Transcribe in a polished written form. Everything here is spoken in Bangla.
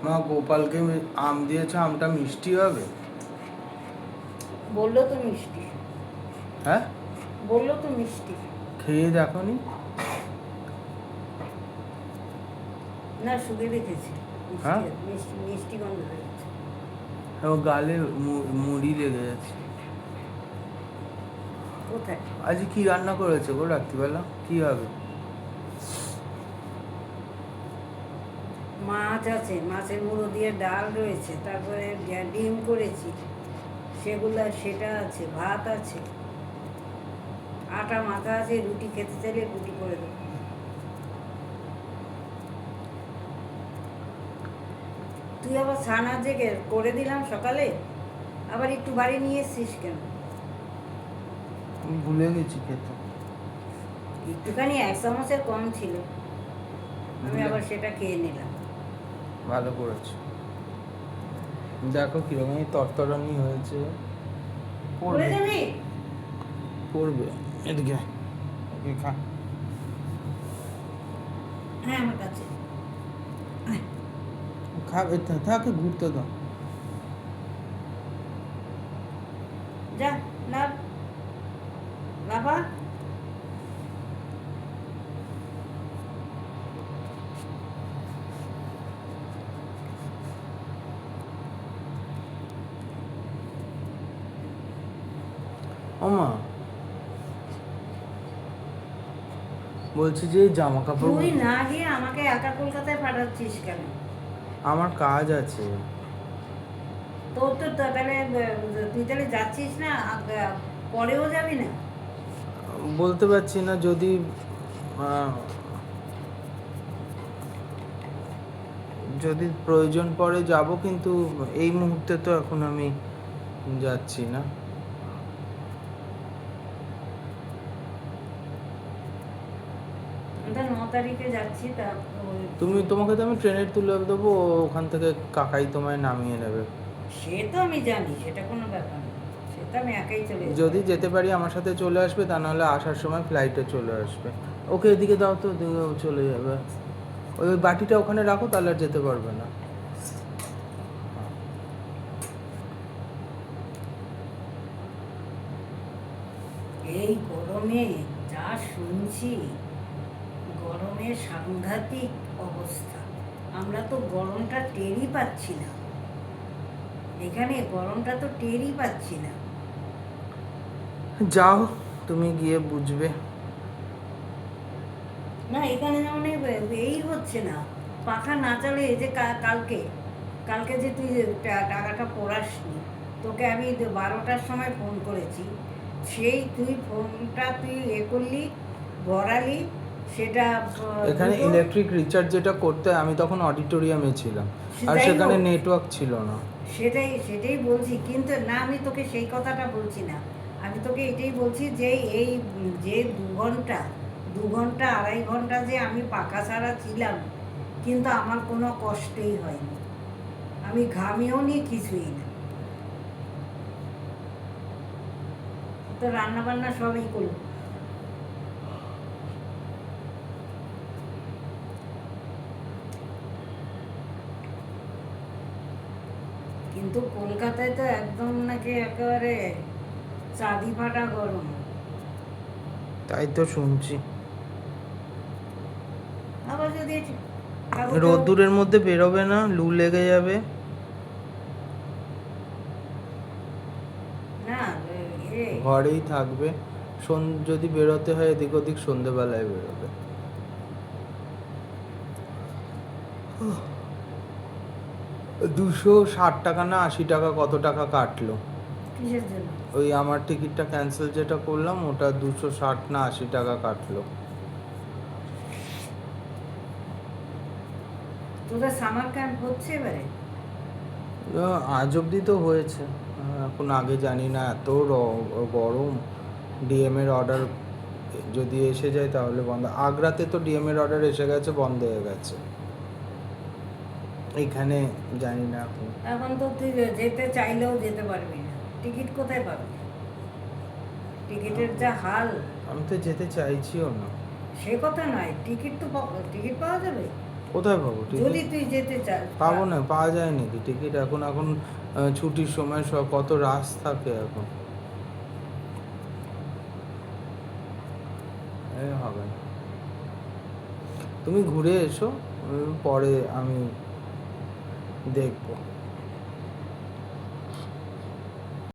মা গোপালকে আম দিয়েছে, আমটা মিষ্টি হবে? বললো তো মিষ্টি। হ্যাঁ, বললো তো মিষ্টি। খেয়ে দেখোনি? না, শুধু দেখেছি হ্যাঁ, মিষ্টি মিষ্টি মিষ্টি গন্ধ বেরোচ্ছে। ও গালে মুড়ি লেগে যাচ্ছে। কোথায়? আজ কি রান্না করেছে গো রাত্রিবেলা? কি হবে? মাছ আছে, মাছের মুড়ো দিয়ে ডাল রয়েছে, তারপরে ডিম করেছি, সেটা আছে, ভাত আছে, আটা মাখা আছে, রুটি খেতে চাইলে রুটি করে দেবো। তুই আবার ছানা যে করে দিলাম সকালে, আবার একটু বাড়ি নিয়ে এসছিস কেন? আমি ভুলে গেছি খেতে। একটুখানি 1 চামচের কম ছিল, আমি আবার সেটা খেয়ে নিলাম। ভালো করেছো। দেখো কিরকম তরতরানি হয়েছে। করে যাবি? পড়বে। এদিকে ওকে খা। হ্যাঁ, আমার কাছে। খাবে থাকে, ঘুরতে দাও। যা, লাভ লাভা। ওমা, বলছি যে জামা কাপড় তুই না গিয়ে আমাকে একা কলকাতায় পাঠাচ্ছিস কেন? আমার কাজ আছে। তোর তো তাহলে তুই তাহলে যাচ্ছিস না, পরেও যাবি না? বলতে পারছি না, যদি আহ, যদি প্রয়োজন পড়ে যাব, কিন্তু এই মুহূর্তে তো এখন আমি যাচ্ছি না। আমরা 9 তারিখে যাচ্ছি, তা তোমাকে তো আমি ট্রেনে তুলে দেবো, ওখান থেকে কাকাই তোমায় নামিয়ে নেবে। সে তো আমি জানি, সেটা কোনো ব্যাপার না, সেটা আমি একাই চলে যেতে যদি পারি। যেতে পারি আমার সাথে চলে আসবে, তা নাহলে আসার সময় ফ্লাইটে চলে আসবে। ওকে এদিকে দাও তো, এদিকে ও চলে যাবে। ওই বাটিটা ওখানে রাখো, তাহলে আর যেতে পারবে না। এই গরমে যা শুনছি, গরমের সাংঘাতিক অবস্থা। আমরা তো গরমটা টেরই পাচ্ছি না, এখানে গরমটা তো টেরই পাচ্ছি না। যাও, তুমি গিয়ে বুঝবে। না, এখানে যেমন এই হচ্ছে না, পাখা না চালে। এই যে কালকে কালকে যে তুই টাকাটা পড়াসনি, তোকে আমি 12টার সময় ফোন করেছি, সেই তুই ফোনটা তুই করলি, ভরালি, সেটা এখানে ইলেকট্রিক রিচার্জ যেটা করতে, আমি তখন অডিটোরিয়ামে ছিলাম, আর যাই সেখানে হোক, নেটওয়ার্ক ছিল না। সেটাই বলছি, কিন্তু না, আমি তোকে সেই কথাটা বলছি না। আমি তোকে এটাই বলছি যে এই যে 2 ঘন্টা 2.5 ঘন্টা যে আমি পাখা ছাড়া ছিলাম, কিন্তু আমার কোনো কষ্টই হয়নি, আমি ঘামিও নি, কিছুই না। তো রান্না বান্না সবই করলো, কিন্তু কলকাতায় তো একদম নাকি একেবারে চাঁদি ফাটা গরম। তাই তো শুনছি। আবার যদি রোদ্দুরের মধ্যে বেরোবে না, লু লেগে যাবে। না, ঘরেই থাকবে। যদি বেরোতে হয় এদিক ওদিক, সন্ধেবেলায় বেরোবে। 260 টাকা না 80 টাকা, কত টাকা কাটলো? কিসের জন্য? ওই আমার টিকিটটা ক্যান্সেল যেটা করলাম, ওটা 260 না 80 টাকা কাটলো। তোদের সামার ক্যাম্প হচ্ছে এবারে? আজ অবধি তো হয়েছে, এখন আগে জানি না। এত গরম। ডিএমের অর্ডার যদি এসে যায় তাহলে বন্ধ। আগ্রাতে তো ডিএমের অর্ডার এসে গেছে, বন্ধ হয়ে গেছে। এইখানে জানি না এখন। এখন তো তুই যেতে চাইলেও যেতে পারবি না, টিকিট কোথায় পাবি? টিকিটের যা হাল। আমি তো যেতে চাইছিও না। সে কথা নয়, টিকিট পাওয়া যাবে? কোথায় পাবো যদি টিকিট? তুই যেতে চাস পাবো না, পাওয়া যায় নাকি টিকিট এখন? এখন ছুটির সময় সব কত রাশ থাকে এখন। হবে না, তুমি ঘুরে এসো, পরে আমি দেখবো।